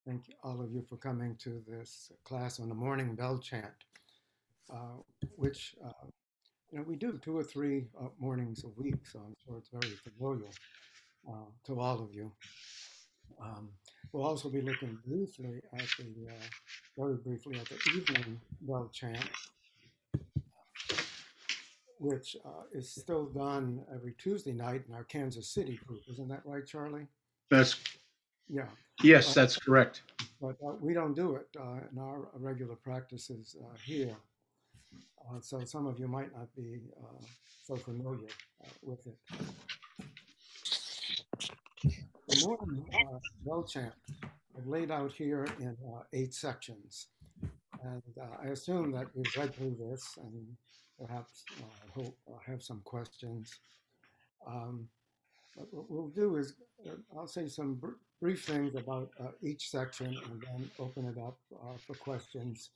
thank all of you for coming to this class on the morning bell chant, which we do 2 or 3 mornings a week, so I'm sure it's very familiar to all of you. We'll also be looking very briefly at the evening bell chant, which is still done every Tuesday night in our Kansas City group. Isn't that right, Charlie? That's Yeah. yes, that's correct. But we don't do it in our regular practices here. So some of you might not be so familiar with it. The morning bell chant I've laid out here in 8 sections. And I assume that we've read through this and perhaps hope have some questions. But what we'll do is I'll say some brief things about each section and then open it up for questions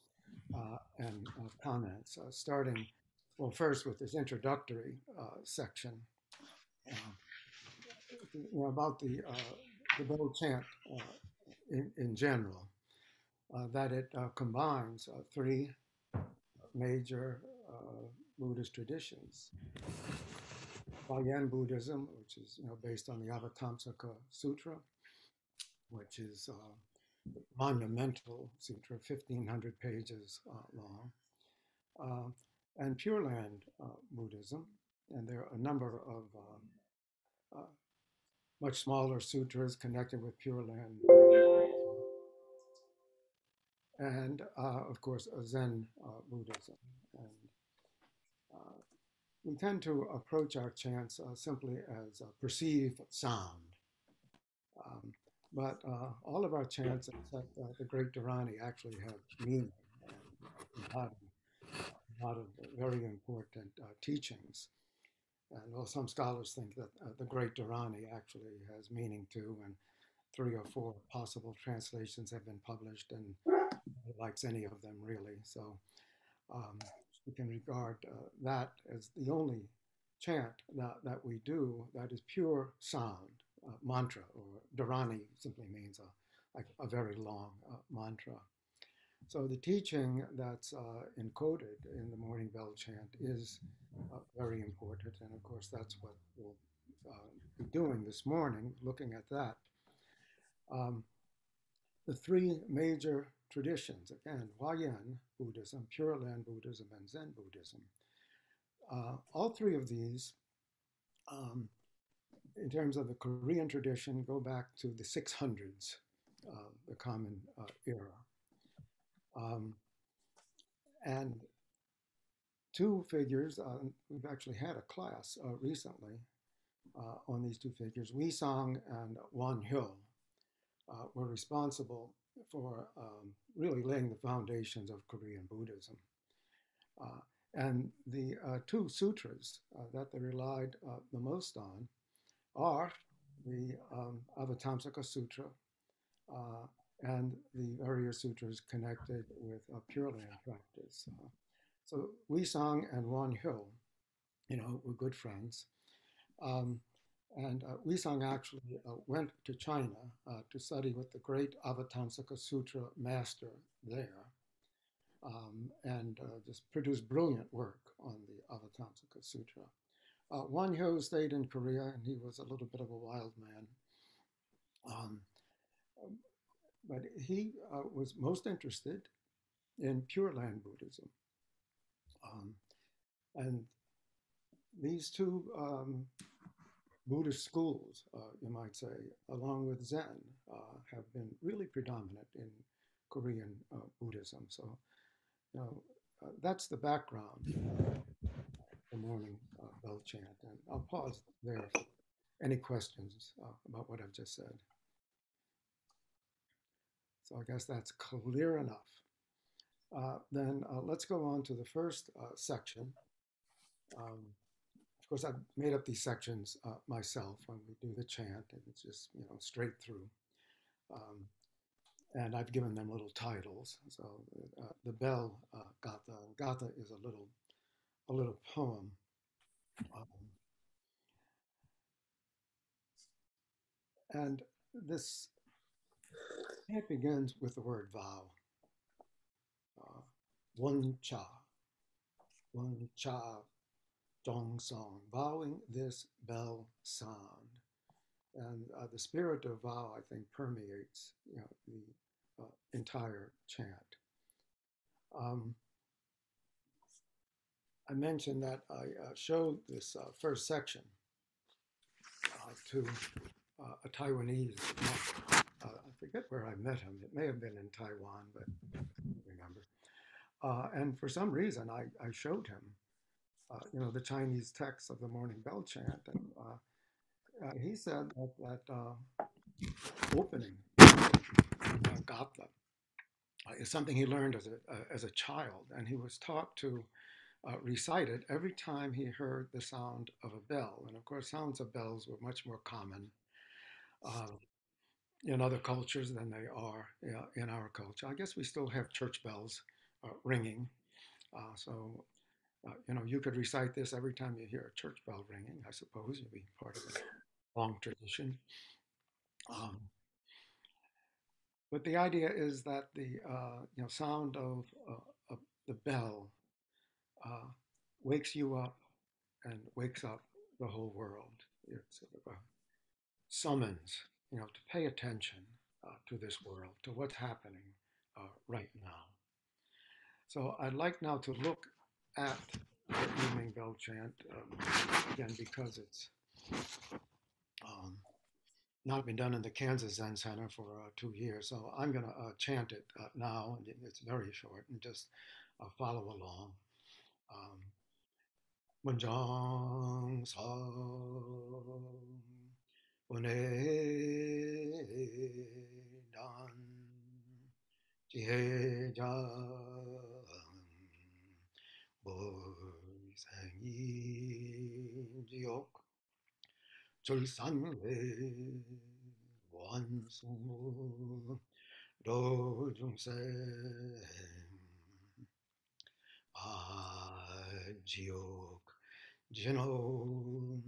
and comments, starting, well, first with this introductory section about the bell chant in general, that it combines 3 major Buddhist traditions. Vairochana Buddhism, which is based on the Avatar Sutra, which is a monumental sutra, 1,500 pages long, and Pure Land Buddhism, and there are a number of much smaller sutras connected with Pure Land, and of course Zen Buddhism. And we tend to approach our chants simply as perceived sound. But all of our chants, except the Great Dharani, actually have meaning and a lot of very important teachings. And well, some scholars think that the Great Dharani actually has meaning too, and 3 or 4 possible translations have been published, and nobody likes any of them really. So we can regard that as the only chant that we do that is pure sound, mantra, or Dharani simply means like a very long mantra. So the teaching that's encoded in the morning bell chant is very important, and of course that's what we'll be doing this morning, looking at that. The 3 major traditions, again, Huayan Buddhism, Pure Land Buddhism, and Zen Buddhism. All 3 of these, in terms of the Korean tradition, go back to the 600s, the Common Era. And 2 figures, we've actually had a class recently on these 2 figures, Wisang and Wan Hyo, were responsible for really laying the foundations of Korean Buddhism. And the 2 sutras that they relied the most on are the Avatamsaka Sutra and the various sutras connected with Pure Land practice. So Wisang and Wan Hyo, were good friends. And Wisang actually went to China to study with the great Avatamsaka Sutra master there, and just produced brilliant work on the Avatamsaka Sutra. Wan Hyo stayed in Korea, and he was a little bit of a wild man. But he was most interested in Pure Land Buddhism. And these 2 Buddhist schools, you might say, along with Zen, have been really predominant in Korean Buddhism. So, that's the background the morning bell chant. And I'll pause there for any questions about what I've just said. So I guess that's clear enough. Then let's go on to the first section. Of course, I've made up these sections myself when we do the chant, and it's just straight through. And I've given them little titles. So the bell Gatha. Gatha is a little poem. And this it begins with the word vow. Uh, one cha, one cha, dong song, vowing this bell sound. And the spirit of vow, I think, permeates the entire chant. Um, I mentioned that I showed this first section to a Taiwanese monk. I forget where I met him. It may have been in Taiwan, but I don't remember. And for some reason, I showed him, the Chinese text of the morning bell chant, and he said that opening gatha is something he learned as a child, and he was taught to recite it every time he heard the sound of a bell. And of course, sounds of bells were much more common uh, in other cultures than they are in our culture. I guess we still have church bells ringing. So, you could recite this every time you hear a church bell ringing. I suppose you'd be part of a long tradition. Um, but the idea is that the sound of the bell uh, wakes you up and wakes up the whole world. It's sort of a summons, to pay attention to this world, to what's happening right now. So I'd like now to look at the evening bell chant again because it's um, not been done in the Kansas Zen Center for 2 years. So I'm going to chant it now, and it's very short, and just follow along. Um, Munjang Song Bune Dan Jie Jang Boy Sang Yi Jiok Chul San Wei Wan Su Do Jung Se A Jiok Jinom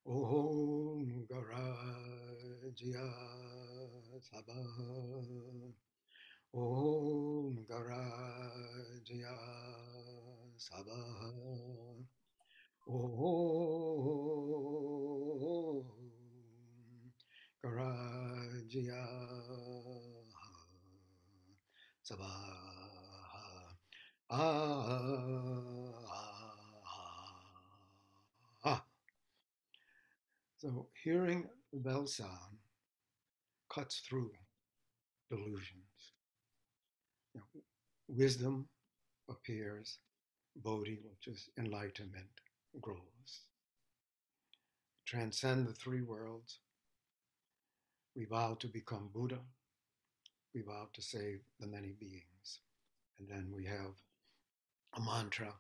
Om Garajya Sabah Om Garajya Sabah Om Garajya Sabah Ah. So hearing the bell sound cuts through delusions. Wisdom appears, bodhi, which is enlightenment, grows. Transcend the three worlds. We vow to become Buddha. We vow to save the many beings. And then we have a mantra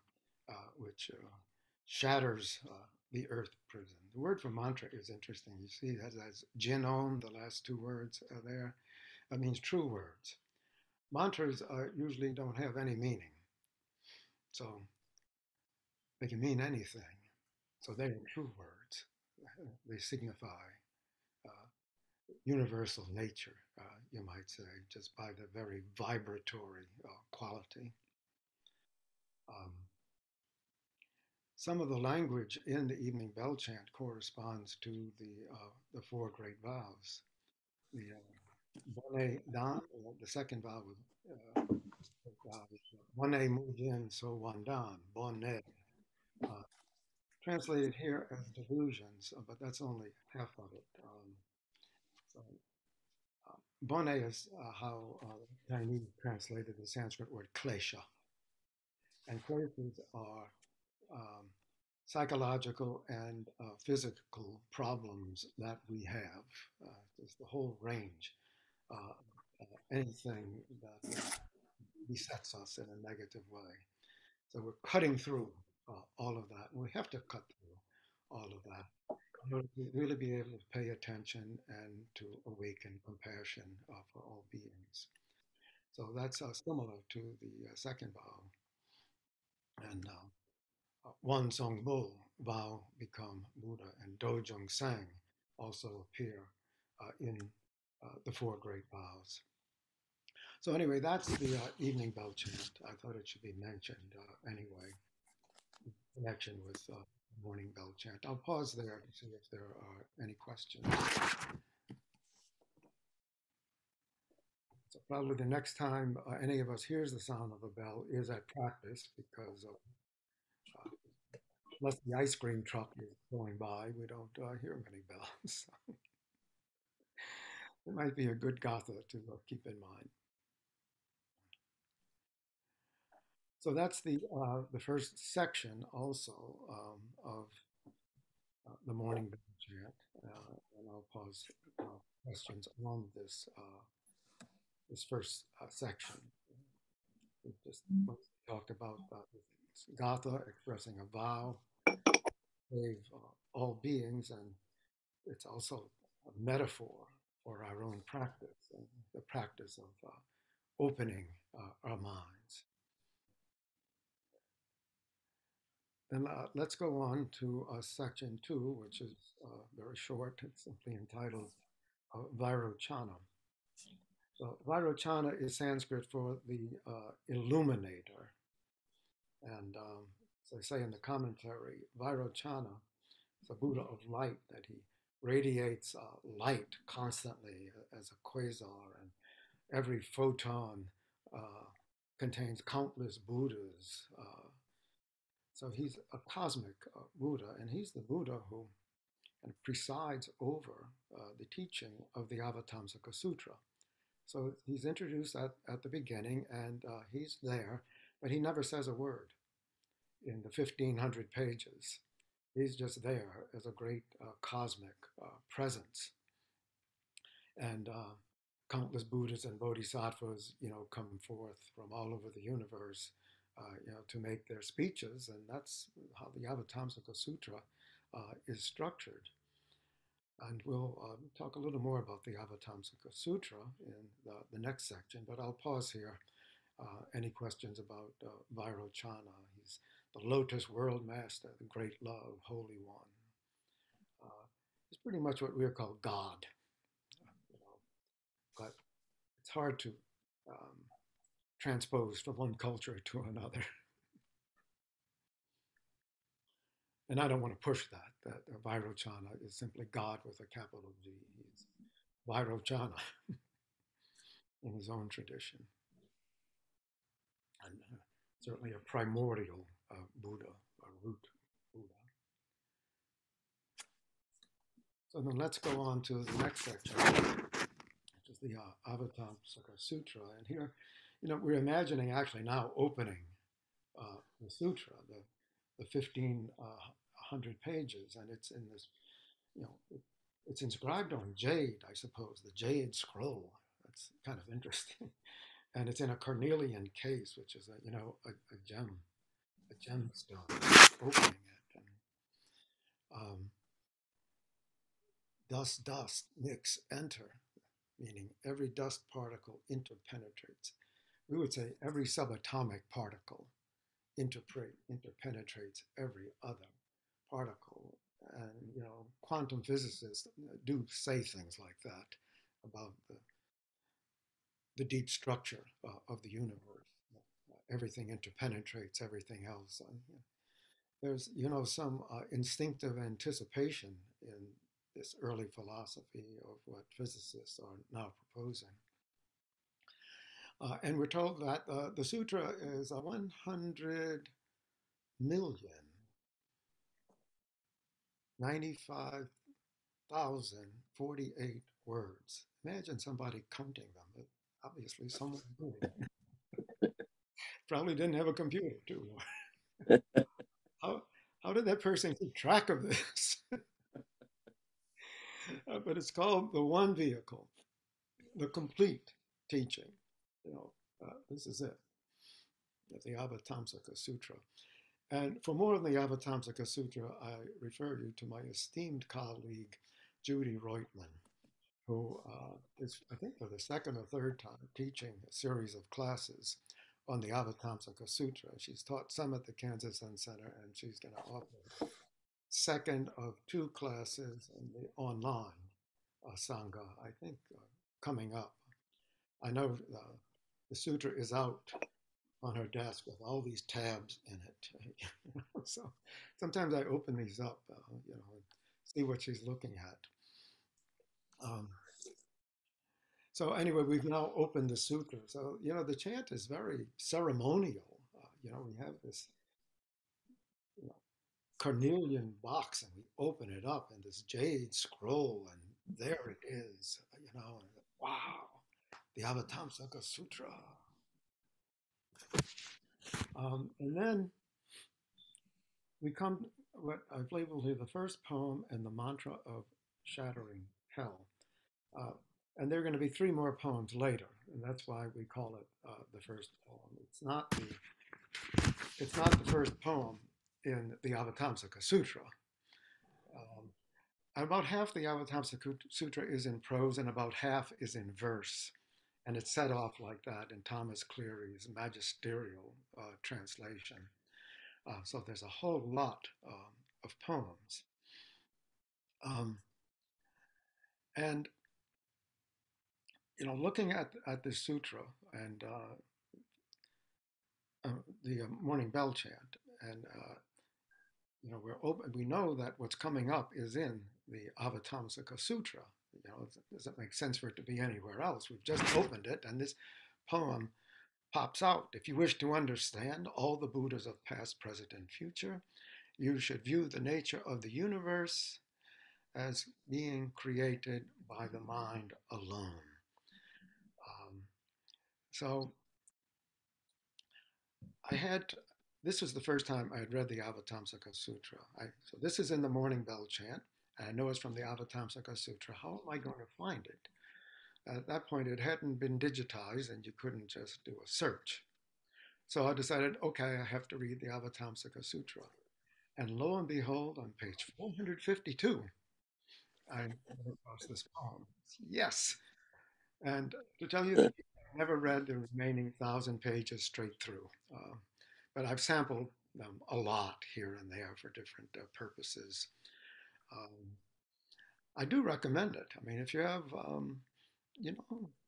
which shatters the earth prison. The word for mantra is interesting. You see, that has jinon, the last two words are there. That means true words. Mantras usually don't have any meaning. So they can mean anything. So they are true words. They signify uh, universal nature, you might say, just by the very vibratory quality. Um, some of the language in the evening bell chant corresponds to the four great vows. The Bone Dan, the second vow was Bone Mujin So Wan Dan, Bone. Uh, translated here as delusions, but that's only half of it. So, Bone is how Chinese translated the Sanskrit word klesha. And kleshas are um, psychological and physical problems that we have. Just the whole range. Anything that besets us in a negative way. So we're cutting through all of that. We have to cut through all of that in order to really be able to pay attention and to awaken compassion for all beings. So that's similar to the second vow. And Wan Song Bo vow become Buddha, and Dojung Sang also appear in the four great vows. So anyway, that's the evening bell chant. I thought it should be mentioned anyway, in connection with morning bell chant. I'll pause there to see if there are any questions. So probably the next time any of us hears the sound of a bell is at practice because uh, unless the ice cream truck is going by, we don't hear many bells. So it might be a good gatha to keep in mind. So that's the first section also of the morning bell chant, and I'll pause questions on this first section. We just talked about gatha expressing a vow, save all beings, and it's also a metaphor for our own practice and the practice of opening our minds. Then let's go on to section 2, which is very short. It's simply entitled Vairochana. So Vairochana is Sanskrit for the illuminator. And as I say in the commentary, Vairochana is a Buddha of light, that he radiates light constantly as a quasar, and every photon contains countless Buddhas. So he's a cosmic Buddha, and he's the Buddha who presides over the teaching of the Avatamsaka Sutra. So he's introduced at the beginning, and he's there, but he never says a word in the 1,500 pages. He's just there as a great cosmic presence. And countless Buddhas and Bodhisattvas, come forth from all over the universe, to make their speeches, and that's how the Avatamsaka Sutra is structured. And we'll talk a little more about the Avatamsaka Sutra in the next section, but I'll pause here. Any questions about Vairochana? He's the Lotus World Master, the Great Love, Holy One. He's pretty much what we call God, but it's hard to transpose from one culture to another. And I don't want to push that Vairochana is simply God with a capital G. He's Vairochana in his own tradition. And certainly a primordial Buddha, a root Buddha. So then let's go on to the next section, which is the Avatamsaka Sutra. And here, we're imagining actually now opening the sutra, the 1,500 pages, and it's in this, it's inscribed on jade, I suppose, the jade scroll. That's kind of interesting. And it's in a cornelian case, which is a gem, a gemstone, opening it. And dust, mix, enter, meaning every dust particle interpenetrates. We would say every subatomic particle interpenetrates every other particle. And, quantum physicists do say things like that about the deep structure of the universe. Everything interpenetrates everything else. There's, some instinctive anticipation in this early philosophy of what physicists are now proposing. And we're told that the sutra is 100,095,048 words. Imagine somebody counting them. But obviously, someone did. Probably didn't have a computer, too. How did that person keep track of this? But it's called the one vehicle, the complete teaching. This is it, the Avatamsaka Sutra. And for more on the Avatamsaka Sutra, I refer you to my esteemed colleague, Judy Reutman, who is, I think, for the second or third time teaching a series of classes on the Avatamsaka Sutra. She's taught some at the Kansas Zen Center, and she's going to offer second of two classes online Sangha, I think, coming up. I know the sutra is out on her desk with all these tabs in it. So sometimes I open these up, and see what she's looking at. Um, so anyway, we've now opened the sutra. So the chant is very ceremonial. We have this you know, carnelian box, and we open it up, and this jade scroll, and there it is. And wow, the Avatamsaka Sutra. And then we come what I've labeled here the first poem and the mantra of shattering hell. Uh, and there are going to be three more poems later, and that's why we call it the first poem. It's not the first poem in the Avatamsaka Sutra. Um, about half the Avatamsaka Sutra is in prose, and about half is in verse. And it's set off like that in Thomas Cleary's magisterial translation. So there's a whole lot of poems. Um, and looking at the sutra and the morning bell chant, and we're open. We know that what's coming up is in the Avatamsaka Sutra. It doesn't make sense for it to be anywhere else. We've just opened it, and this poem pops out. If you wish to understand all the Buddhas of past, present, and future, you should view the nature of the universe as being created by the mind alone. Um, so I had, this was the first time I had read the Avatamsaka Sutra. So this is in the morning bell chant, and I know it's from the Avatamsaka Sutra. How am I going to find it? At that point, it hadn't been digitized, and you couldn't just do a search. So I decided, okay, I have to read the Avatamsaka Sutra. And lo and behold, on page 452, I came across this poem. Yes. And to tell you the truth, I never read the remaining 1,000 pages straight through. But I've sampled them a lot here and there for different purposes. Um, I do recommend it. I mean, if you have,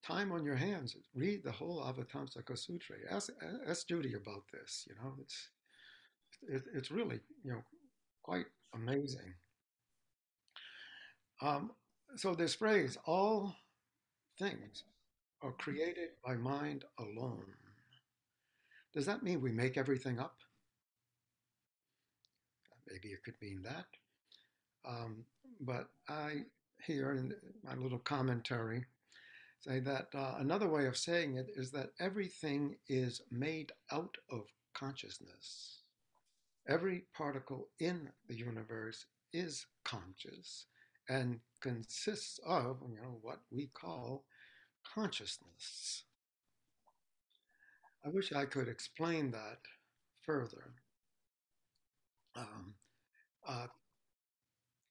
time on your hands, read the whole Avatamsaka Sutra. Ask Judy about this. It's really, quite amazing. Um, so this phrase, all things are created by mind alone. Does that mean we make everything up? Maybe it could mean that. Um, but I here in my little commentary say that another way of saying it is that everything is made out of consciousness. Every particle in the universe is conscious and consists of what we call consciousness. I wish I could explain that further. Um, uh,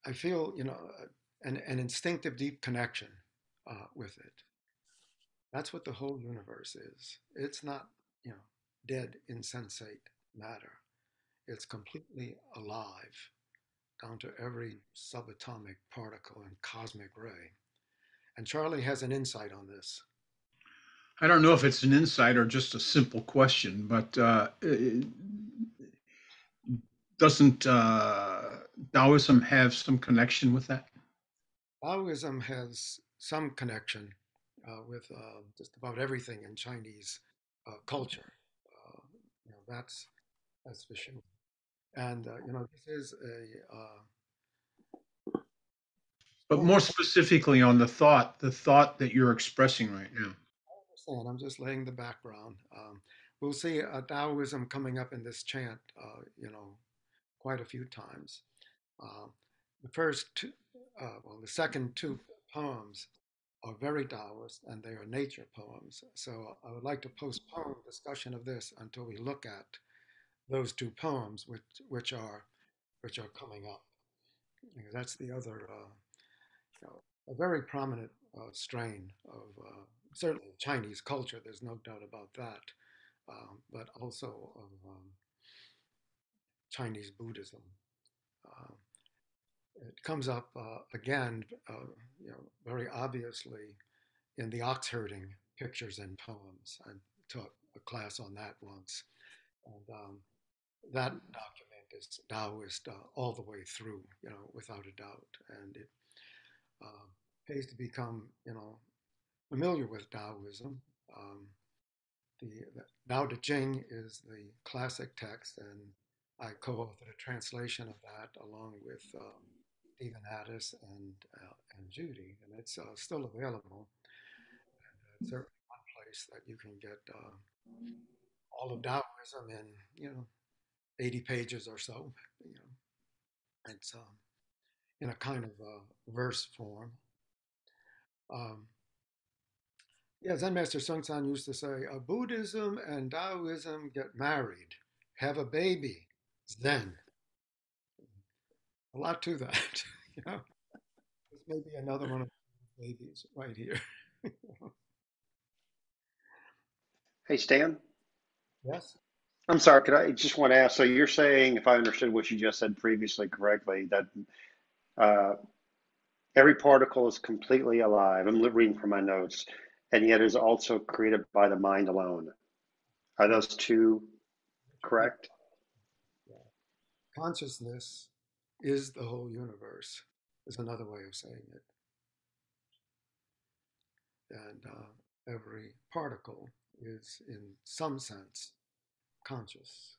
I feel, an instinctive deep connection with it. That's what the whole universe is. It's not, dead, insensate matter. It's completely alive, down to every subatomic particle and cosmic ray. And Charlie has an insight on this. I don't know if it's an insight or just a simple question, but doesn't Taoism have some connection with that? Taoism has some connection with just about everything in Chinese culture. That's for sure. And this is a But oh, more specifically on the thought that you're expressing right now. I understand. I'm just laying the background. We'll see Taoism coming up in this chant, quite a few times. Uh, the first two, the second two poems are very Taoist, and they are nature poems. So I would like to postpone discussion of this until we look at those two poems, which are coming up. Because that's the other, a very prominent strain of certainly Chinese culture. There's no doubt about that, but also of Chinese Buddhism. Uh, It comes up again, very obviously in the ox herding pictures and poems. I taught a class on that once, and that document is Taoist all the way through, without a doubt. And it uh, pays to become, familiar with Taoism. Um, the Tao Te Ching is the classic text, and I co-authored a translation of that along with Stephen Addis and Judy, and it's still available. It's certainly one place that you can get all of Taoism in 80 pages or so. You know, it's in a kind of verse form. Um, yeah, Zen Master Sung San used to say, Buddhism and Taoism get married, have a baby, Zen. A lot to that. you know, this may be another one of the babies right here. Hey, Stan. Yes. I'm sorry, could I just want to ask, so you're saying, if I understood what you just said previously correctly, that uh, every particle is completely alive. I'm reading from my notes, and yet is also created by the mind alone. Are Yeah. those two Yeah. correct? Yeah. Consciousness is the whole universe, is another way of saying it. And every particle is, in some sense, conscious.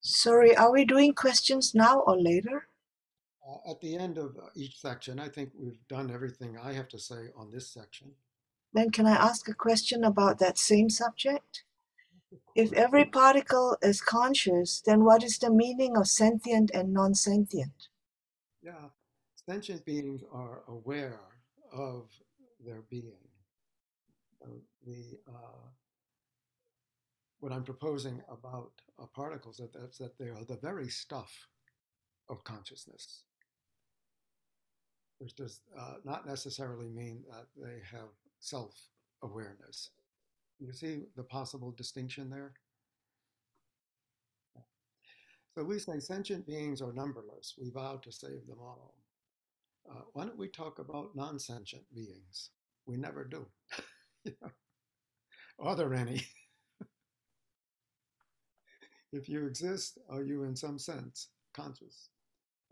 Sorry, are we doing questions now or later? At the end of each section, I think we've done everything I have to say on this section. Then can I ask a question about that same subject? If every particle is conscious, then what is the meaning of sentient and non-sentient? Yeah, sentient beings are aware of their being. The What I'm proposing about particles is that they are the very stuff of consciousness, which does not necessarily mean that they have self-awareness. You see the possible distinction there? So we say sentient beings are numberless. We vow to save them all. Why don't we talk about non-sentient beings? We never do. Are there any? If you exist, are you in some sense conscious?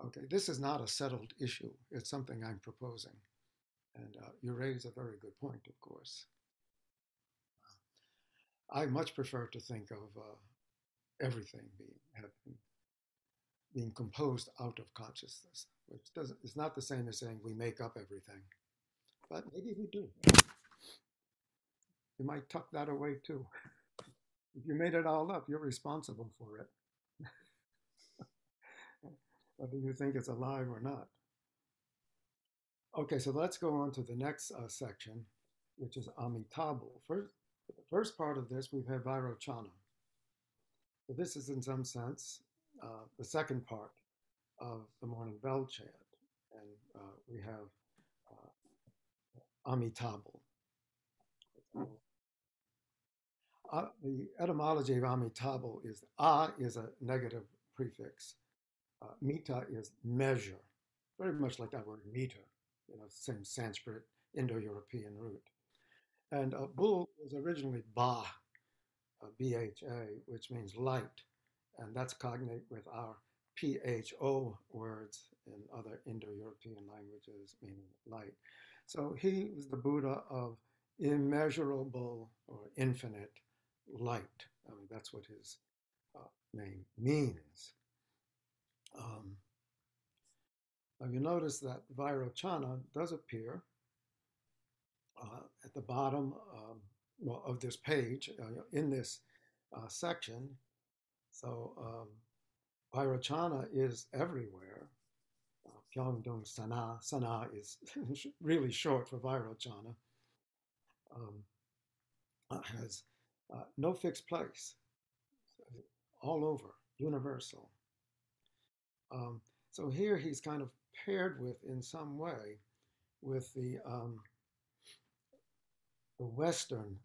Okay, this is not a settled issue. It's something I'm proposing. And you raise a very good point, of course. I much prefer to think of everything being composed out of consciousness, which doesn't, it's not the same as saying we make up everything, but maybe we do. You might tuck that away too. If you made it all up, you're responsible for it, whether you think it's alive or not. Okay, so let's go on to the next section, which is Amitabha. The first part of this, we've had Vairochana. So this is, in some sense, the second part of the morning bell chant. And we have Amitabha. The etymology of Amitabha is A is a negative prefix. Mita is measure, very much like that word meter, same Sanskrit, Indo-European root. And Bul was originally Ba, BHA, which means light, and that's cognate with our PHO words in other Indo-European languages, meaning light. So he was the Buddha of immeasurable or infinite light. I mean, that's what his name means. Now you notice that Vairochana does appear at the bottom of this page in this section. So Vairochana is everywhere. Pyongdong Sana. Sana is really short for Vairochana. Has no fixed place, all over, universal. So here he's kind of paired with, in some way, with the Western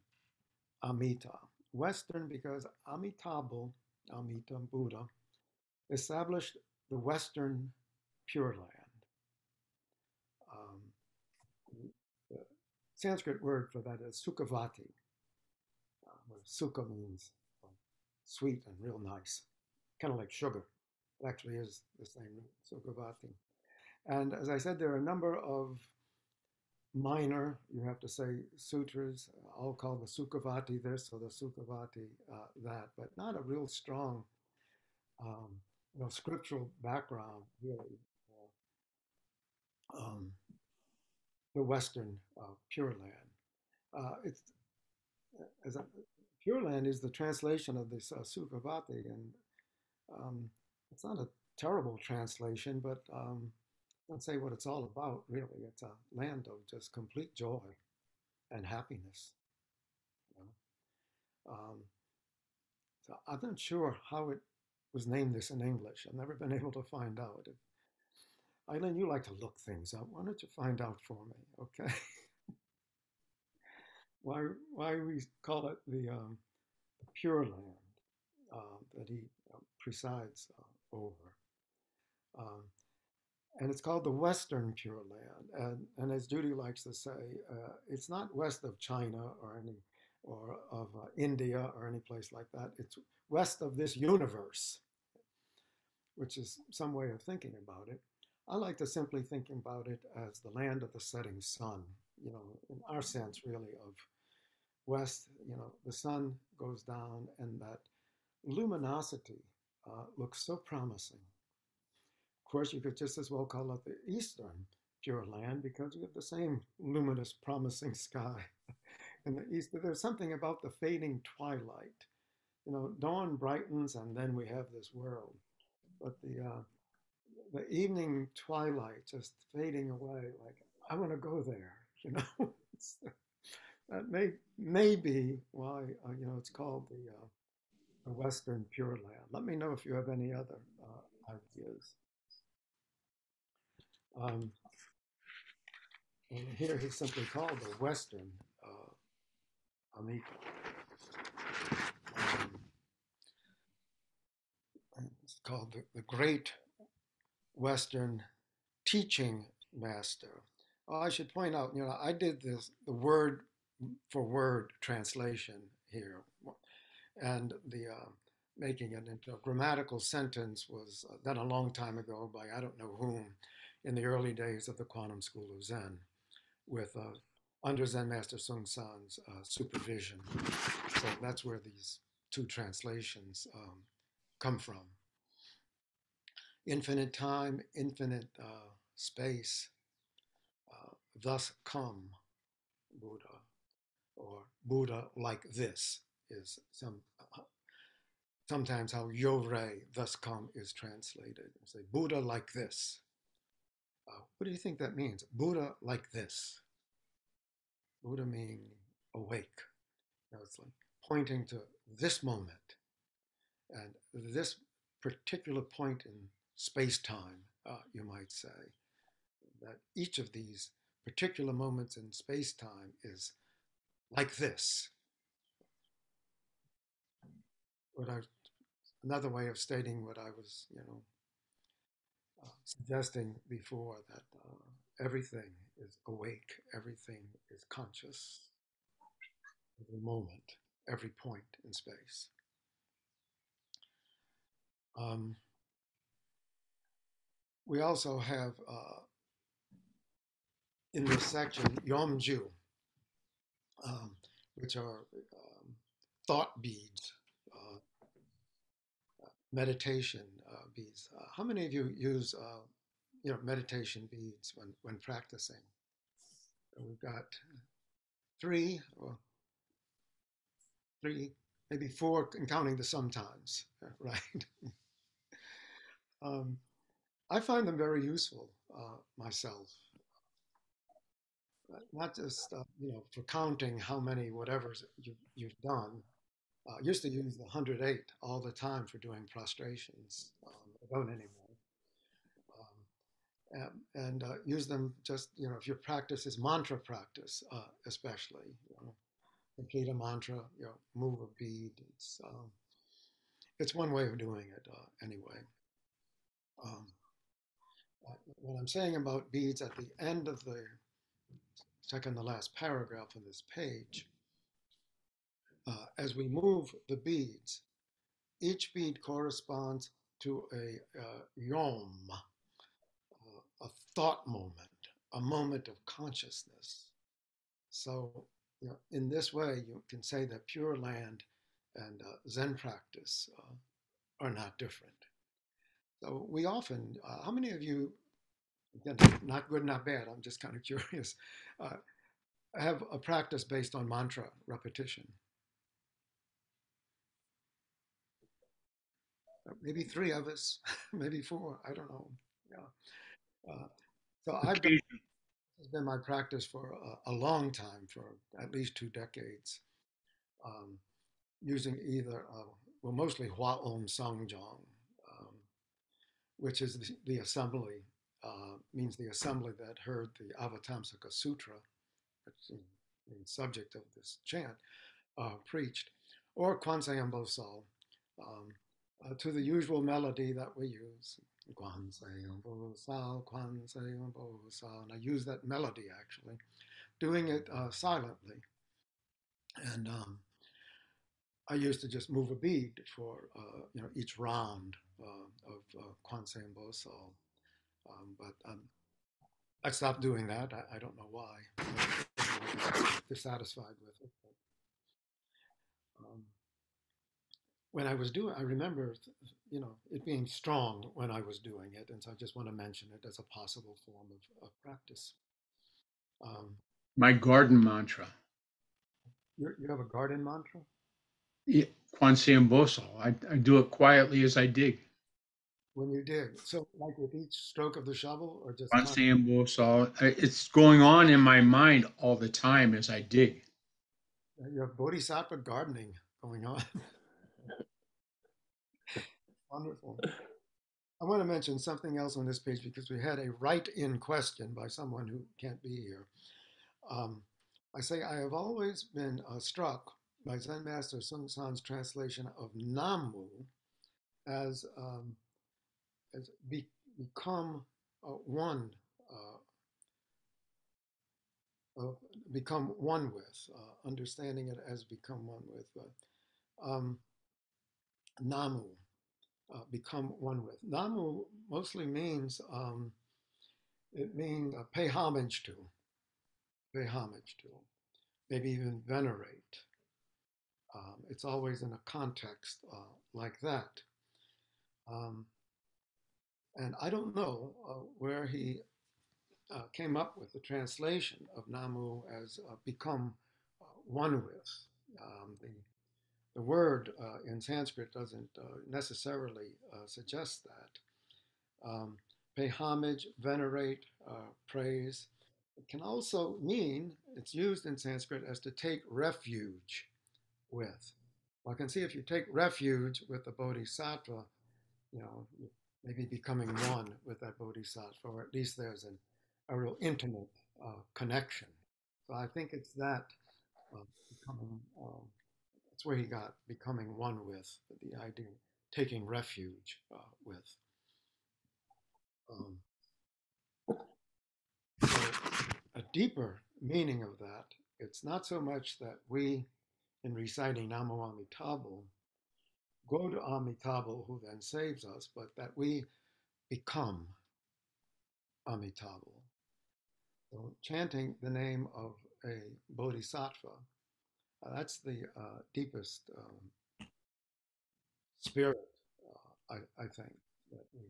Amita. Western because Amitabha, Amita Buddha, established the Western Pure Land. The Sanskrit word for that is Sukhavati, where Sukha means sweet and real nice, kind of like sugar. It actually is the same, Sukhavati. And as I said, there are a number of minor, you have to say, sutras, all called the Sukhavati this or the Sukhavati that, but not a real strong, scriptural background, really. Um, the Western Pure Land. It's as a, Pure Land is the translation of this Sukhavati, and it's not a terrible translation, but don't say what it's all about, really. It's a land of just complete joy and happiness. You know? So I'm not sure how it was named this in English. I've never been able to find out. Eileen, you like to look things up. Why don't you find out for me, okay? why we call it the Pure Land that he presides over. Um, and it's called the Western Pure Land. And as Judy likes to say, it's not west of China or of India or any place like that. It's west of this universe, which is some way of thinking about it. I like to simply think about it as the land of the setting sun, in our sense, really, of west, the sun goes down and that luminosity looks so promising. Of course, you could just as well call it the Eastern Pure Land because we have the same luminous, promising sky in the east. But there's something about the fading twilight. Dawn brightens and then we have this world. But the evening twilight just fading away, like, I want to go there, That may be why, it's called the Western Pure Land. Let me know if you have any other ideas. And here he's simply called the Western Amitabha. It's called the Great Western Teaching Master. Oh, I should point out, I did the word for word translation here, and the making it into a grammatical sentence was done a long time ago by I don't know whom in the early days of the Quantum School of Zen with under Zen Master Sung San's supervision. So that's where these two translations come from. Infinite time, infinite space, thus come Buddha, or Buddha like this is sometimes how Yo-Rei, thus come, is translated. Say Buddha like this. What do you think that means? Buddha like this. Buddha meaning awake. It's like pointing to this moment and this particular point in space-time, you might say, that each of these particular moments in space-time is like this. Another way of stating what I was, suggesting before, that everything is awake, everything is conscious, every moment, every point in space. We also have in this section Yomju, which are thought beads, meditation beads. How many of you use meditation beads when practicing? We've got three, maybe four, and counting the sometimes, right? I find them very useful myself. Not just for counting how many whatevers you've done. I used to use the 108 all the time for doing prostrations. I don't anymore. And use them just, if your practice is mantra practice, especially, complete a mantra, move a bead. It's one way of doing it anyway. Um, what I'm saying about beads at the end of the second to last paragraph of this page, as we move the beads, each bead corresponds to a yom, a thought moment, a moment of consciousness. So, in this way, you can say that Pure Land and Zen practice are not different. So, we often, how many of you, again, not good, not bad, I'm just kind of curious, uh, have a practice based on mantra repetition? Maybe three of us, maybe four, I don't know. Yeah. So, I've done, Occasion- this has been my practice for a long time, for at least 2 decades. Um, Using either, well, mostly Hua Om Sangjong, um, which is the assembly, means the assembly that heard the Avatar Sutra, which is the subject of this chant, preached, or Kwanzaa Bosal, um, to the usual melody that we use. Kwanzaa Bosal, Kwanzaa Bosal. And I use that melody actually, doing it silently. And I used to just move a bead for each round of Kwanzaa and Bosal, but I stopped doing that. I don't know why. I'm dissatisfied with it. But, when I was doing, I remember, it being strong when I was doing it, and so I just want to mention it as a possible form of practice. Um, My garden mantra. you have a garden mantra Yeah, Kwanseum Bosal. I do it quietly as I dig. when you dig. So, like with each stroke of the shovel, or just Kwanseum Bosal. It's going on in my mind all the time as I dig. you have bodhisattva gardening going on. Wonderful. I want to mention something else on this page because we had a write-in question by someone who can't be here. Um, I say I have always been struck by Zen Master Sun San's translation of Namu as become one, become one with, understanding it as become one with. Namu, become one with. Namu mostly means it means pay homage to, maybe even venerate. It's always in a context like that. Um, and I don't know where he came up with the translation of Namu as become one with. The word in Sanskrit doesn't necessarily suggest that. Pay homage, venerate, praise. It can also mean, it's used in Sanskrit as to take refuge with. Well, I can see if you take refuge with the bodhisattva, you know, maybe becoming one with that bodhisattva, or at least there's a real intimate connection. So I think it's that becoming, that's where he got becoming one with, the idea, taking refuge with. Um, so a deeper meaning of that, it's not so much that we, in reciting Namo Amitabha, go to Amitabha who then saves us, but that we become Amitabha. So chanting the name of a bodhisattva, that's the deepest spirit, I think, that we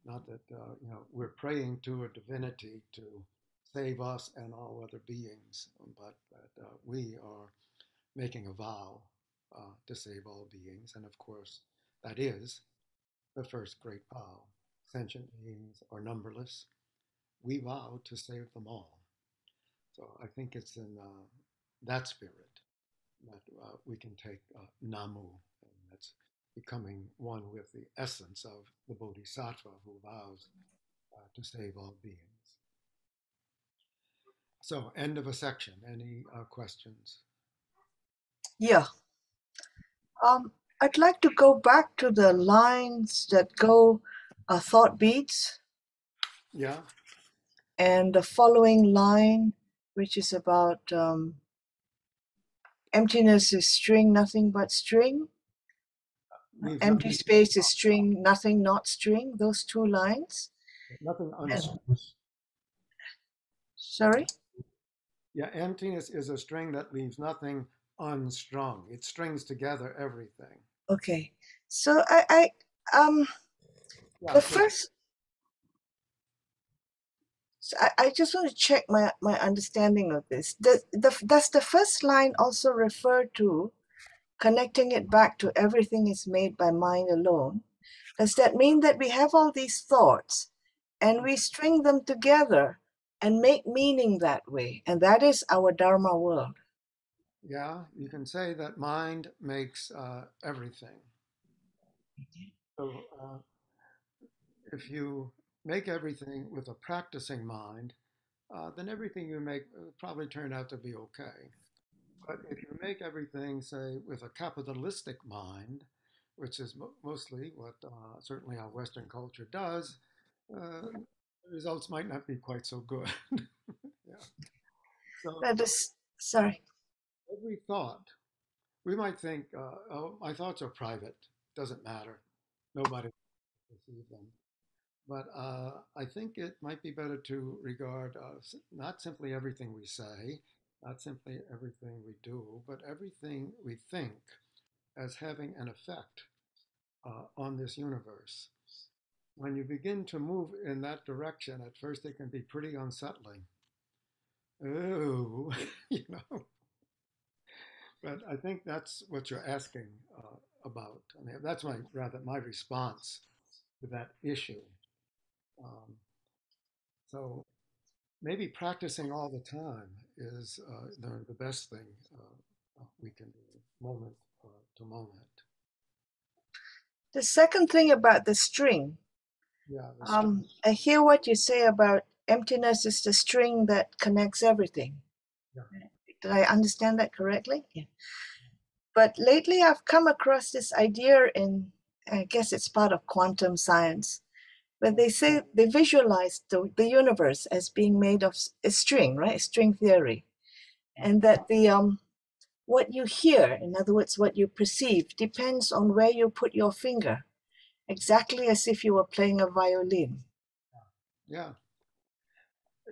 not that we're praying to a divinity to save us and all other beings, but that we are making a vow to save all beings, and of course, that is the first great vow. Sentient beings are numberless. We vow to save them all. So I think it's in that spirit that we can take Namu, and that's becoming one with the essence of the Bodhisattva who vows to save all beings. So, end of a section. Any questions? Yeah. I'd like to go back to the lines that go thought beats Yeah. and the following line, which is about emptiness is string, nothing but string. Leaves Empty space is string, nothing not string. Those two lines. nothing And, unstrung. sorry? Yeah, emptiness is a string that leaves nothing unstrung. It strings together everything. Okay. So I Yeah, the so first, so I just want to check my understanding of this. Does the first line also refer to connecting it back to everything is made by mind alone? Does that mean that we have all these thoughts and we string them together and make meaning that way? And that is our Dharma world. yeah, you can say that mind makes everything. So if you make everything with a practicing mind, then everything you make will probably turn out to be okay. But if you make everything, say, with a capitalistic mind, which is mostly what certainly our Western culture does, the results might not be quite so good. Yeah. So That is, sorry. every thought, we might think, oh, my thoughts are private, doesn't matter, nobody will perceive them. But I think it might be better to regard not simply everything we say, not simply everything we do, but everything we think as having an effect on this universe. When you begin to move in that direction, at first it can be pretty unsettling. Oh, you know. But I think that's what you're asking about. I mean, that's my response to that issue. Um, so maybe practicing all the time is the best thing we can do, moment to moment. The second thing about the string, Yeah, I hear what you say about emptiness is the string that connects everything. yeah. Did I understand that correctly? Yeah. But lately I've come across this idea in, I guess it's part of quantum science, where they say they visualize the universe as being made of a string, right? String theory. And that the what you hear, in other words, what you perceive, depends on where you put your finger, exactly as if you were playing a violin. Yeah,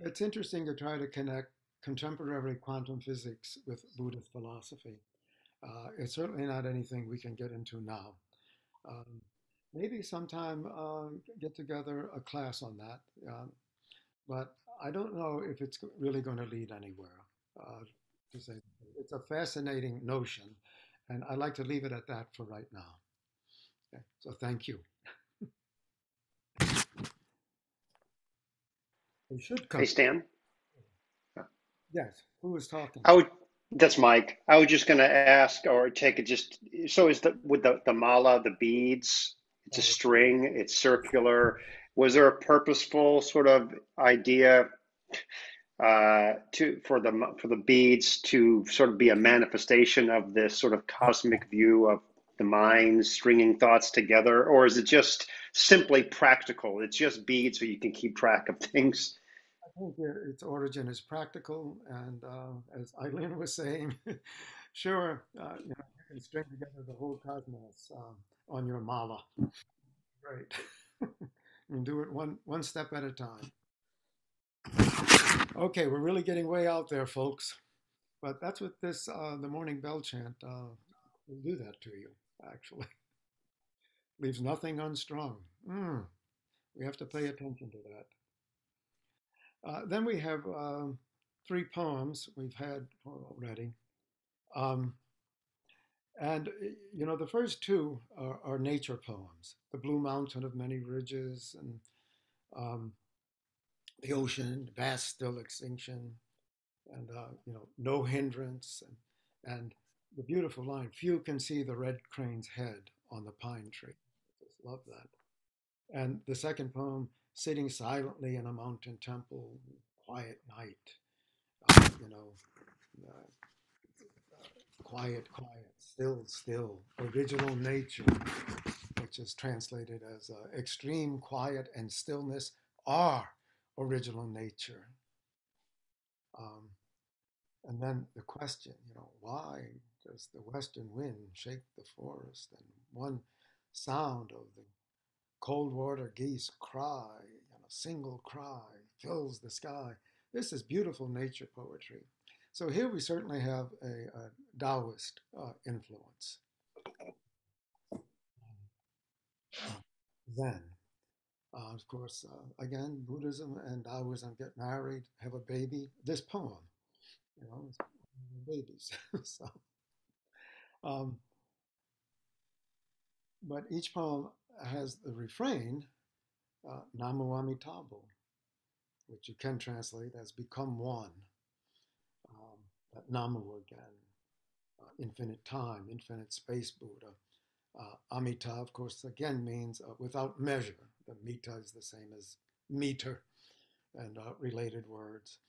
it's interesting to try to connect contemporary quantum physics with Buddhist philosophy. It's certainly not anything we can get into now. Um, maybe sometime get together a class on that, but I don't know if it's really going to lead anywhere. Uh, to say it's a fascinating notion, and I'd like to leave it at that for right now. Okay, so thank you. They should Hey, come. Stan. Yes, who is talking? I would, that's Mike. I was just going to ask or take it just, so is the, with the mala, the beads, it's a Oh, string, it's circular. Was there a purposeful sort of idea for the beads to sort of be a manifestation of this sort of cosmic view of the mind stringing thoughts together, or is it just simply practical? It's just beads so you can keep track of things. I think its origin is practical, and as Eileen was saying, sure, you can string together the whole cosmos on your mala. Right. And do it one step at a time. Okay, we're really getting way out there, folks. But that's what this the morning bell chant will do that to you. Actually, leaves nothing unstrung. We have to pay attention to that. Then we have three poems we've had already. Um, and, the first two are nature poems: The Blue Mountain of Many Ridges, and um, The Ocean, Vast Still Extinction, and, No Hindrance, and the beautiful line, Few can see the red crane's head on the pine tree. I just love that. And the second poem, Sitting Silently in a Mountain Temple, Quiet Night, uh, you know, quiet, quiet, still, still, original nature, which is translated as extreme quiet and stillness are original nature. Um, and then the question, why does the western wind shake the forest and one sound of the cold water geese cry, single cry fills the sky? This is beautiful nature poetry. So here we certainly have a Taoist influence. Zen. Of course, again, Buddhism and Taoism get married, have a baby. This poem, babies. So, um, but each poem has the refrain, Namo Amitabha, which you can translate as become one. That Namu again, infinite time, infinite space Buddha. Amita, of course, again means without measure. The mita is the same as meter and related words.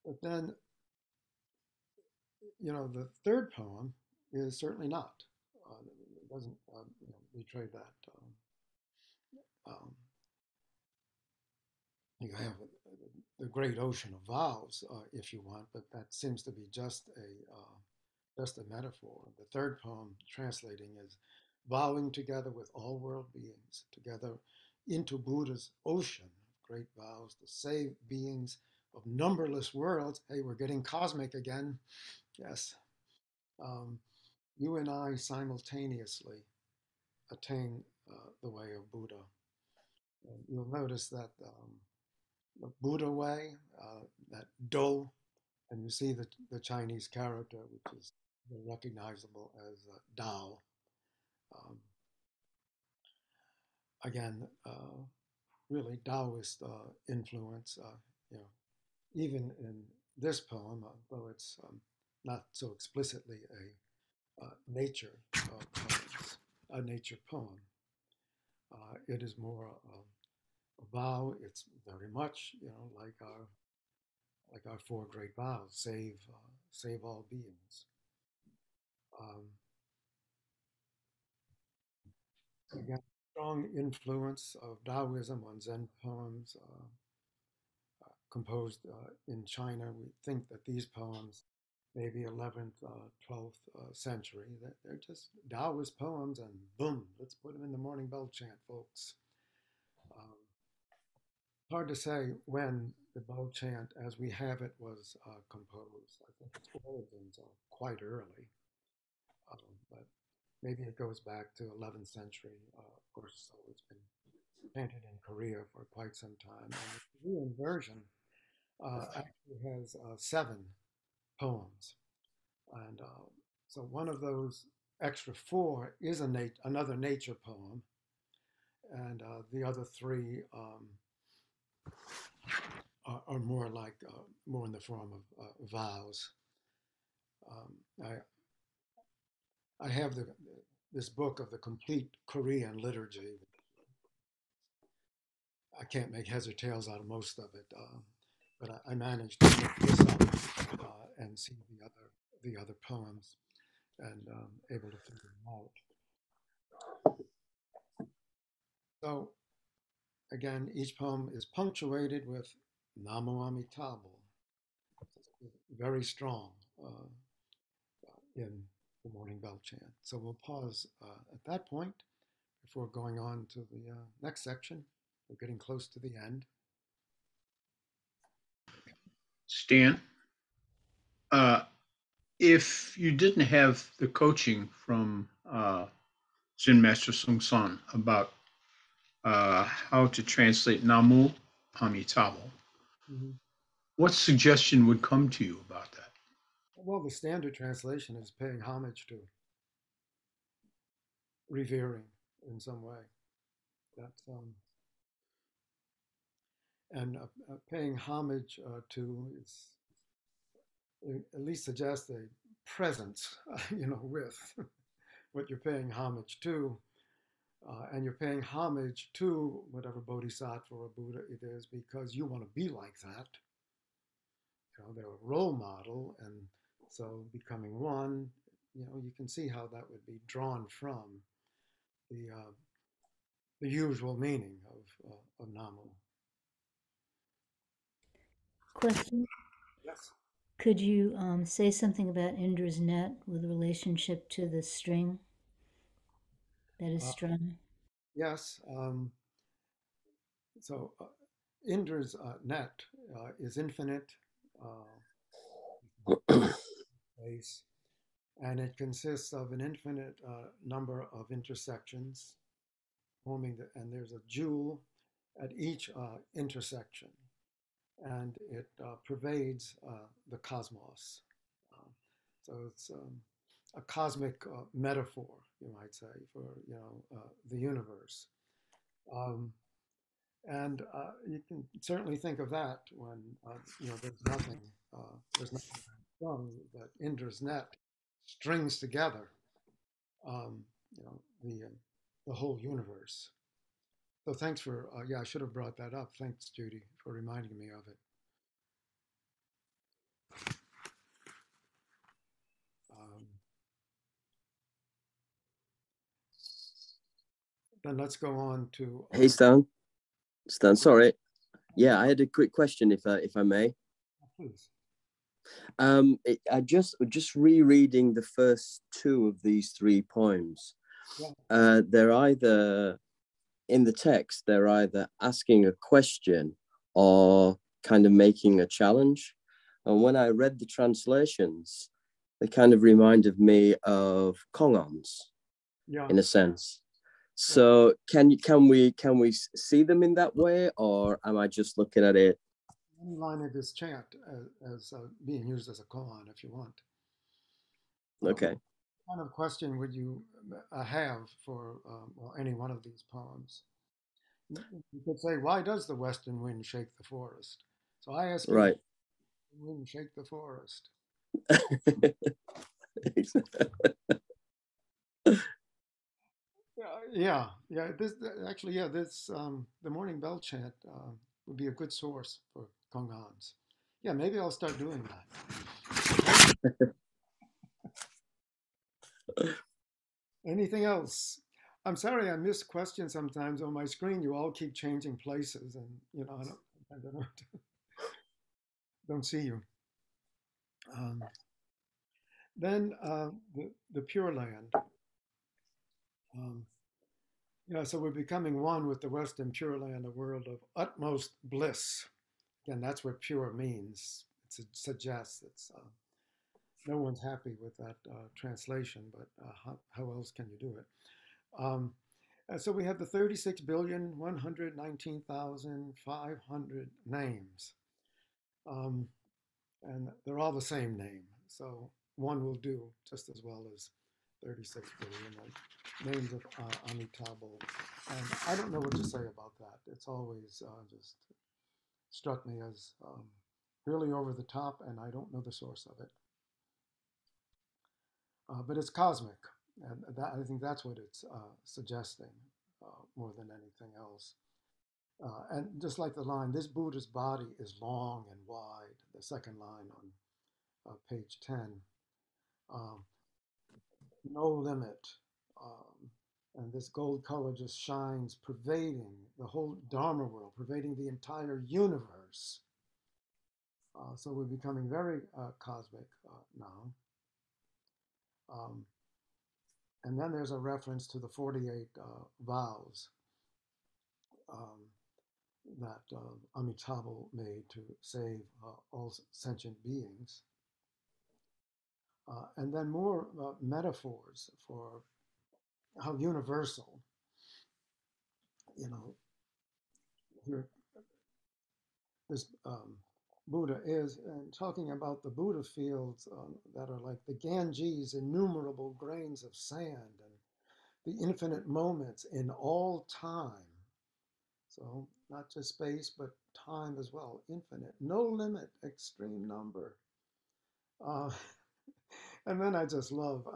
But then, the third poem is certainly not. It doesn't betray that. Um, you have the great ocean of vows, if you want, but that seems to be just a metaphor. The third poem translating is vowing together with all world beings, together into Buddha's ocean of great vows to save beings of numberless worlds. Hey, we're getting cosmic again. Yes. You and I simultaneously attain the way of Buddha. And you'll notice that the Buddha way, that Do, and you see the Chinese character, which is recognizable as Dao. Again, really Taoist influence, even in this poem, though it's not so explicitly a nature a nature poem. It is more a vow. It's very much, like our four great vows: save all beings. Um, Again, strong influence of Taoism on Zen poems composed in China. We think that these poems, maybe 11th, 12th century, that they're just Taoist poems, and boom, let's put them in the morning bell chant, folks. Hard to say when the bell chant, as we have it, was composed. I think its origins are quite early, but maybe it goes back to 11th century or so. It's been chanted in Korea for quite some time. And the Korean version actually has 7 poems. And so one of those extra 4 is another nature poem. And the other 3 are more like, more in the form of vows. I have this book of the complete Korean liturgy. I can't make heads or tails out of most of it, but I managed to look this up and see the other poems and able to figure them out. So again, each poem is punctuated with Namo Amitabha, very strong in the morning bell chant. So we'll pause at that point before going on to the next section. We're getting close to the end. Stan, if you didn't have the coaching from Zen Master Sung San about how to translate Namu Amitabha, what suggestion would come to you about that? Well, the standard translation is paying homage to, revering in some way. That's and paying homage to is at least suggests a presence, with what you're paying homage to, and you're paying homage to whatever bodhisattva or Buddha it is because you want to be like that, they're a role model, and so becoming one, you can see how that would be drawn from the the usual meaning of Namu. Question. Yes. Could you say something about Indra's net with relationship to the string that is strung? Yes. So Indra's net is infinite space, and it consists of an infinite number of intersections forming and there's a jewel at each intersection, and it pervades the cosmos. Uh, so it's a cosmic metaphor, you might say, for the universe. And you can certainly think of that when there's nothing strung, that Indra's net strings together, um, you know, the whole universe. So thanks for I should have brought that up. Thanks, Judy, for reminding me of it. Then let's go on to. Hey, Stan. Stan, sorry. Yeah, I had a quick question, if I may. Please. I just rereading the first two of these three poems. Yeah. They're either in the text, they're either asking a question or kind of making a challenge. And when I read the translations, they kind of reminded me of Kongons, in a sense. So can we see them in that way, or am I just looking at it? One line of this chant as being used as a koan, if you want. Okay. What kind of question would you have for any one of these poems? You could say, "Why does the western wind shake the forest?" So I ask you, right. The wind shake the forest. Yeah. This the morning bell chant would be a good source for kongans. Yeah, maybe I'll start doing that. Anything else? I'm sorry I miss questions sometimes on my screen. You all keep changing places, and I don't see you. Then the Pure Land. So we're becoming one with the Western Pure Land, a world of utmost bliss. Again, that's what pure means. It suggests it's no one's happy with that translation, but how else can you do it? So we have the 36,119,500 names, and they're all the same name. So one will do just as well as 36 billion, like names of Amitabha. And I don't know what to say about that. It's always just struck me as really over the top, and I don't know the source of it. But it's cosmic, and I think that's what it's suggesting more than anything else. And just like the line, this Buddha's body is long and wide, the second line on page 10. No limit. And this gold color just shines, pervading the whole Dharma world, pervading the entire universe. So we're becoming very cosmic now. And then there's a reference to the 48 vows that Amitabha made to save all sentient beings. And then more metaphors for how universal, here this Buddha is, and talking about the Buddha fields that are like the Ganges, innumerable grains of sand, and the infinite moments in all time. So not just space, but time as well, infinite, no limit, extreme number. And then I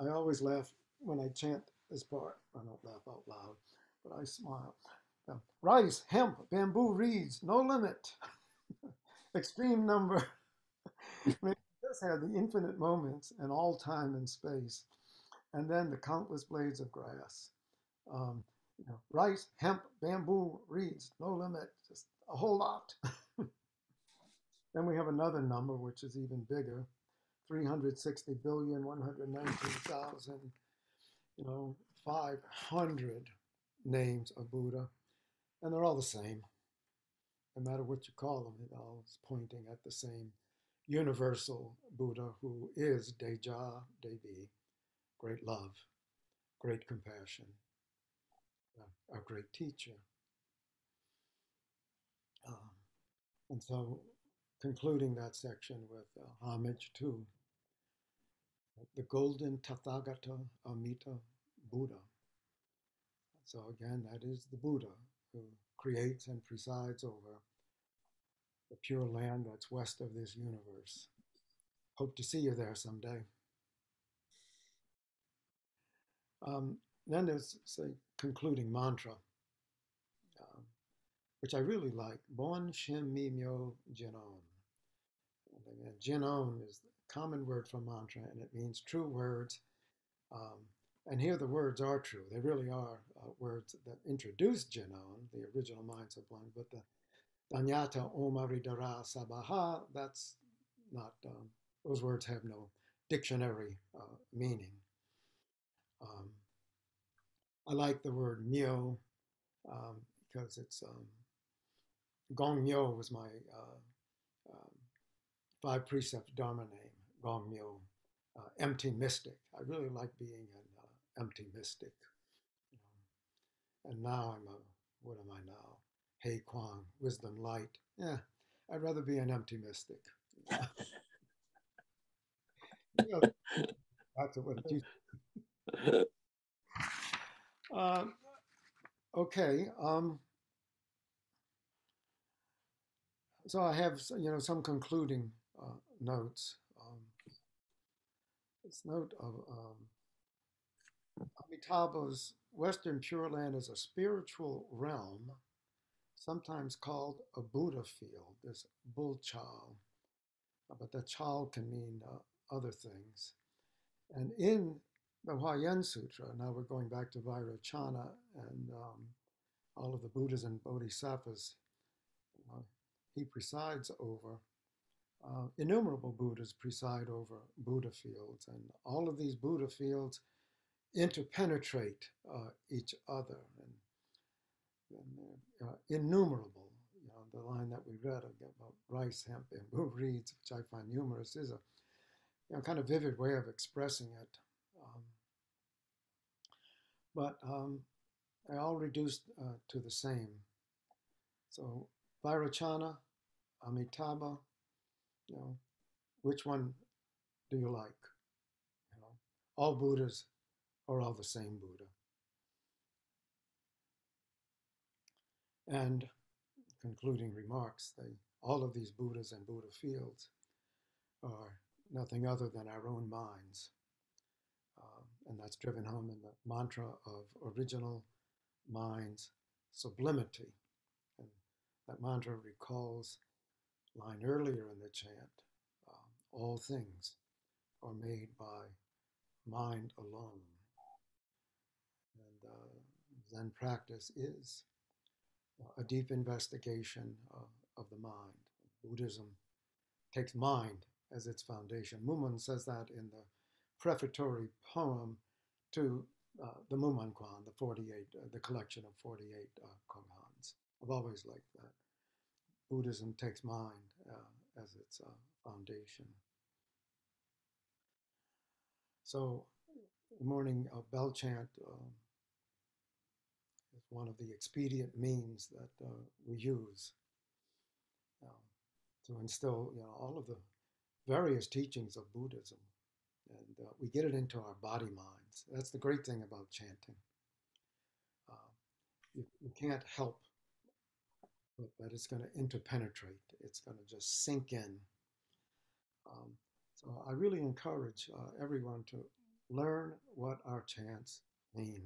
always laugh when I chant this part. I don't laugh out loud, but I smile. Rice, hemp, bamboo reeds, no limit. Extreme number. I mean, it does have the infinite moments and all time and space, and then the countless blades of grass. Rice, hemp, bamboo, reeds, no limit, just a whole lot. Then we have another number, which is even bigger, 360,119,000, 500 names of Buddha, and they're all the same. No matter what you call them, it all is pointing at the same universal Buddha who is Deja, Devi, great love, great compassion, a great teacher. And so concluding that section with homage to the golden Tathagata Amita Buddha. So again, that is the Buddha who creates and presides over the pure land that's west of this universe. Hope to see you there someday. Then there's a concluding mantra, which I really like. Bon Shem Mi Myo Jinon. Jinon is the common word for mantra, and it means true words. And here the words are true. They really are words that introduce Jinon, the original Mind Sublime, but the Danyata Omaridara Sabaha, that's not, those words have no dictionary meaning. I like the word myo because it's Gong Myo was my 5 precept Dharma name, Gong Myo, empty mystic. I really like being an empty mystic. And now what am I now? Hae Kwang, wisdom, light. Yeah, I'd rather be an empty mystic. That's what it used to be. Okay. So I have, some concluding notes. This note of Amitabha's Western Pure Land is a spiritual realm, sometimes called a Buddha field, this bulchal, but that chal can mean other things. And in the Huayan Sutra, now we're going back to Vairochana and all of the Buddhas and Bodhisattvas he presides over. Innumerable Buddhas preside over Buddha fields, and all of these Buddha fields interpenetrate each other, and they're innumerable. The line that we read about rice, hemp, bamboo, reeds, which I find humorous, is a kind of vivid way of expressing it. But they all reduced to the same. So Vairochana, Amitabha, which one do you like? All Buddhas are all the same Buddha. And concluding remarks, all of these Buddhas and Buddha fields are nothing other than our own minds. And that's driven home in the mantra of original mind's sublimity. And that mantra recalls line earlier in the chant, all things are made by mind alone. And Zen practice is a deep investigation of the mind. Buddhism takes mind as its foundation. Mumun says that in the prefatory poem to the Muman Kwan, the 48, the collection of 48 Konghans. I've always liked that. Buddhism takes mind as its foundation. So the morning bell chant is one of the expedient means that we use to instill all of the various teachings of Buddhism. And we get it into our body minds. That's the great thing about chanting. You can't help but it's going to interpenetrate. It's going to just sink in. So I really encourage everyone to learn what our chants mean.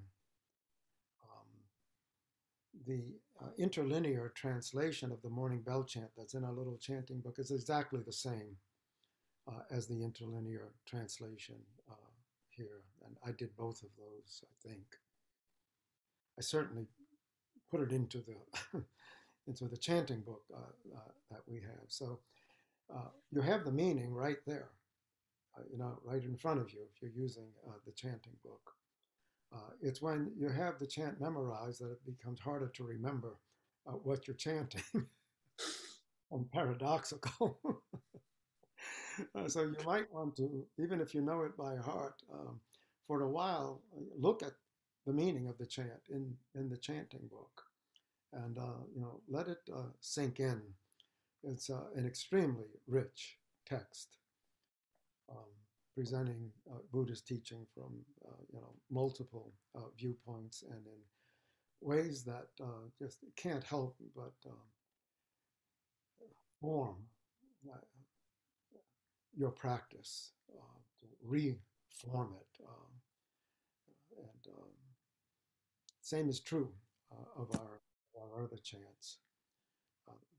The interlinear translation of the morning bell chant that's in our little chanting book is exactly the same as the interlinear translation here. And I did both of those, I think. I certainly put it into the into the chanting book that we have. So you have the meaning right there, right in front of you if you're using the chanting book. It's when you have the chant memorized that it becomes harder to remember what you're chanting. And paradoxical. So you might want to, even if you know it by heart, for a while, look at the meaning of the chant in the chanting book, and let it sink in. It's an extremely rich text, presenting Buddhist teaching from multiple viewpoints and in ways that just can't help but form your practice, to reform it. And same is true of our other chants.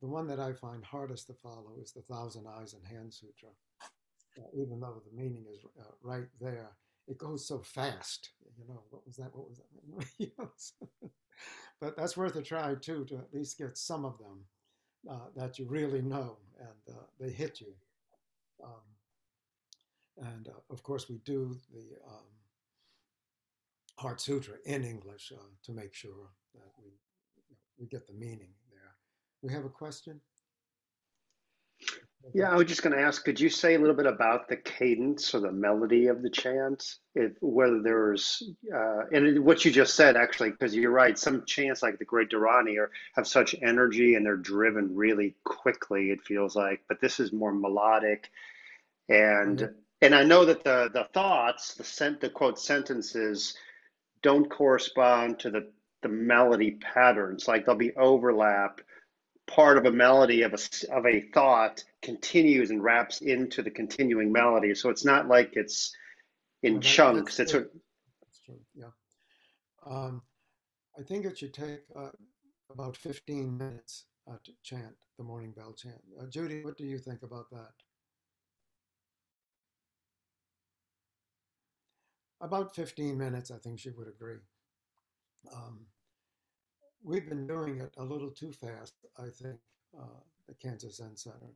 The one that I find hardest to follow is the Thousand Eyes and Hand Sutra. Even though the meaning is right there, it goes so fast. What was that? What was that? But that's worth a try too, to at least get some of them that you really know, and they hit you. And of course, we do the Heart Sutra in English to make sure that we get the meaning there. We have a question? Yeah, I was just going to ask, could you say a little bit about the cadence or the melody of the chant? Whether there's, and what you just said, actually, because you're right, some chants like the Great Dharani have such energy and they're driven really quickly, it feels like, but this is more melodic. And I know that the thoughts, the quote sentences don't correspond to the melody patterns. Like there'll be overlap. Part of a melody of a thought continues and wraps into the continuing melody. So it's not like it's in chunks. That's true. Yeah. I think it should take about 15 minutes to chant the morning bell chant. Judy, what do you think about that? About 15 minutes, I think she would agree. We've been doing it a little too fast, I think, at Kansas Zen Center.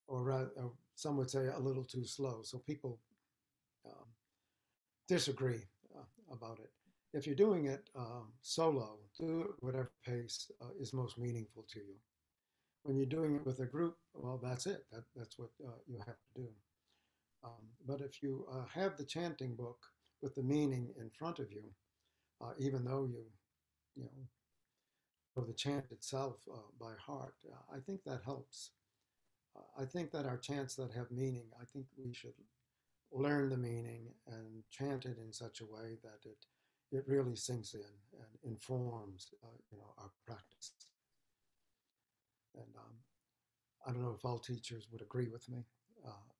Or rather, some would say a little too slow. So people disagree about it. If you're doing it solo, do whatever pace is most meaningful to you. When you're doing it with a group, well, that's it. That's what you have to do. But if you have the chanting book with the meaning in front of you, even though you know the chant itself by heart, I think that helps. I think that our chants that have meaning, I think we should learn the meaning and chant it in such a way that it really sinks in and informs our practice. And I don't know if all teachers would agree with me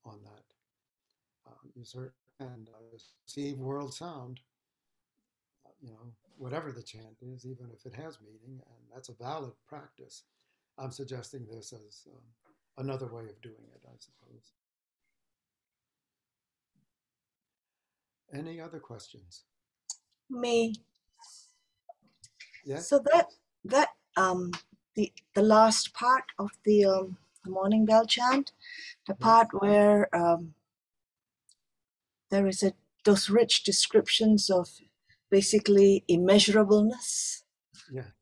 on that. You certainly can receive world sound, whatever the chant is, even if it has meaning, and that's a valid practice. I'm suggesting this as another way of doing it, I suppose. Any other questions? Me. Yes. So that the last part of the morning bell chant, the part where there is those rich descriptions of basically immeasurableness. Yeah.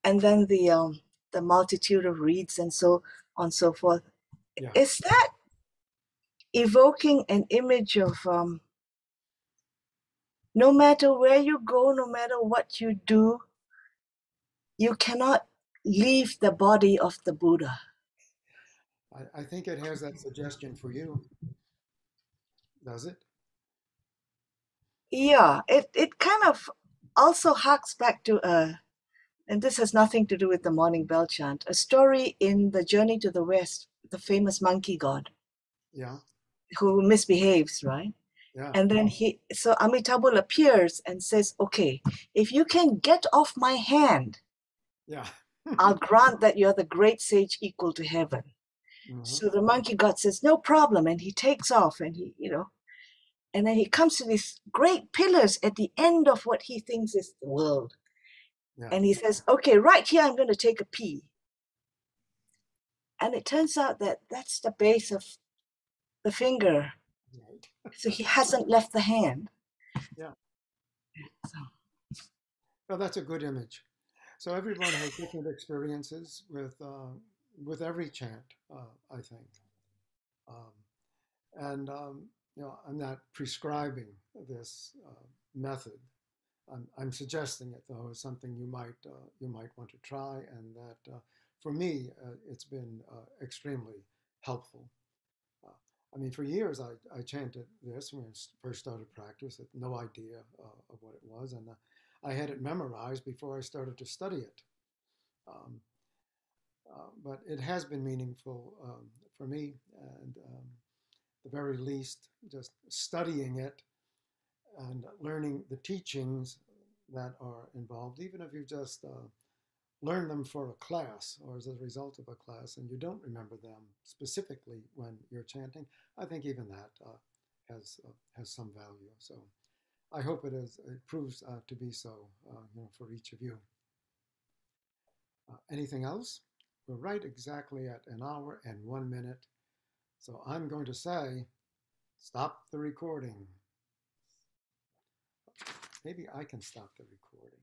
And then the multitude of reeds and so on and so forth. Yeah. Is that evoking an image of no matter where you go, no matter what you do, you cannot leave the body of the Buddha? I think it has that suggestion for you. Does it? Yeah, it kind of also harks back to and this has nothing to do with the morning bell chant, a story in The Journey to the West, the famous monkey god. Yeah. Who misbehaves, right? Yeah. And then so Amitabha appears and says, okay, if you can get off my hand, yeah, I'll grant that you're the great sage equal to heaven. So the monkey god says, no problem. And he takes off and and then he comes to these great pillars at the end of what he thinks is the world. Yeah. And he says, okay, right here, I'm going to take a pee. And it turns out that that's the base of the finger. Right. So he hasn't left the hand. Yeah. Well, that's a good image. So everyone has different experiences with every chant, I think. I'm not prescribing this method. I'm suggesting it, though, as something you might want to try, and that for me it's been extremely helpful. For years I chanted this when I first started practice, with no idea of what it was, and I had it memorized before I started to study it. But it has been meaningful for me, and at the very least, just studying it and learning the teachings that are involved, even if you just learn them for a class or as a result of a class and you don't remember them specifically when you're chanting, I think even that has some value. So I hope it proves to be so for each of you. Anything else? We're right exactly at 1 hour and 1 minute. So I'm going to say, stop the recording. Maybe I can stop the recording.